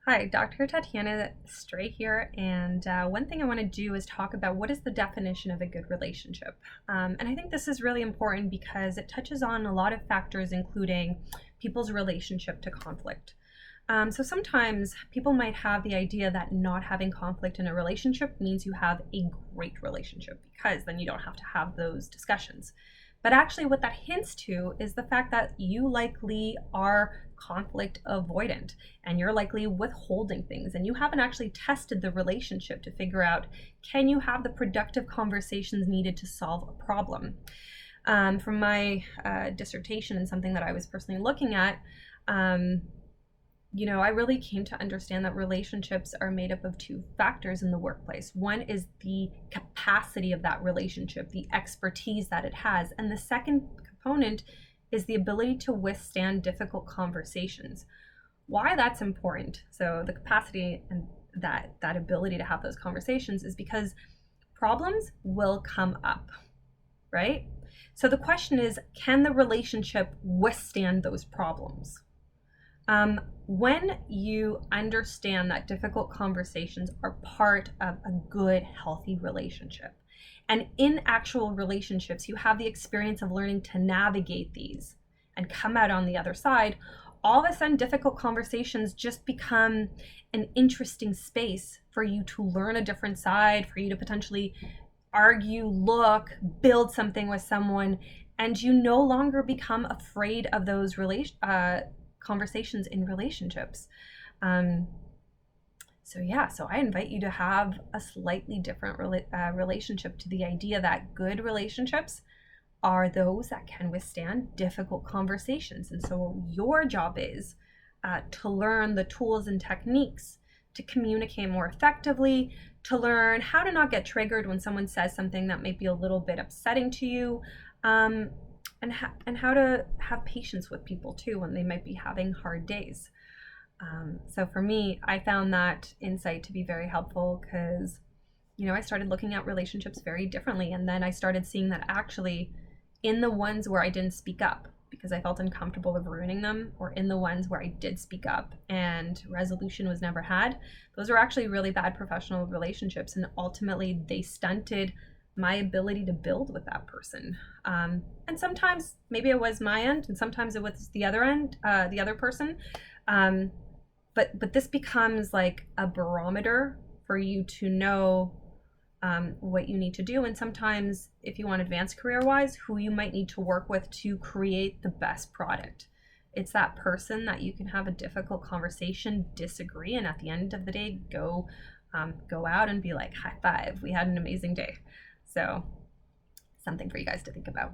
Hi, Dr. Tatiana Stray here, and one thing I want to do is talk about what is the definition of a good relationship. And I think this is really important because it touches on a lot of factors, including people's relationship to conflict. So sometimes people might have the idea that not having conflict in a relationship means you have a great relationship because then you don't have to have those discussions. But actually, what that hints to is the fact that you likely are conflict avoidant and you're likely withholding things, and you haven't actually tested the relationship to figure out, can you have the productive conversations needed to solve a problem. From my dissertation and something that I was personally looking at, I really came to understand that relationships are made up of two factors in the workplace. One is the capacity of that relationship, the expertise that it has. And the second component is the ability to withstand difficult conversations. Why that's important, so the capacity and that ability to have those conversations, is because problems will come up, right? So the question is, can the relationship withstand those problems? When you understand that difficult conversations are part of a good, healthy relationship, and in actual relationships, you have the experience of learning to navigate these and come out on the other side, all of a sudden, difficult conversations just become an interesting space for you to learn a different side, for you to potentially argue, build something with someone, and you no longer become afraid of those conversations in relationships. So I invite you to have a slightly different relationship to the idea that good relationships are those that can withstand difficult conversations. And so your job is to learn the tools and techniques to communicate more effectively, to learn how to not get triggered when someone says something that might be a little bit upsetting to you, and how to have patience with people too when they might be having hard days. So for me, I found that insight to be very helpful because, I started looking at relationships very differently. And then I started seeing that actually in the ones where I didn't speak up because I felt uncomfortable of ruining them, or in the ones where I did speak up and resolution was never had, those were actually really bad professional relationships. And ultimately they stunted my ability to build with that person. And sometimes maybe it was my end, and sometimes it was the other end, the other person. But this becomes like a barometer for you to know what you need to do. And sometimes, if you want advanced career-wise, who you might need to work with to create the best product. It's that person that you can have a difficult conversation, disagree, and at the end of the day, go out and be like, high five, we had an amazing day. So something for you guys to think about.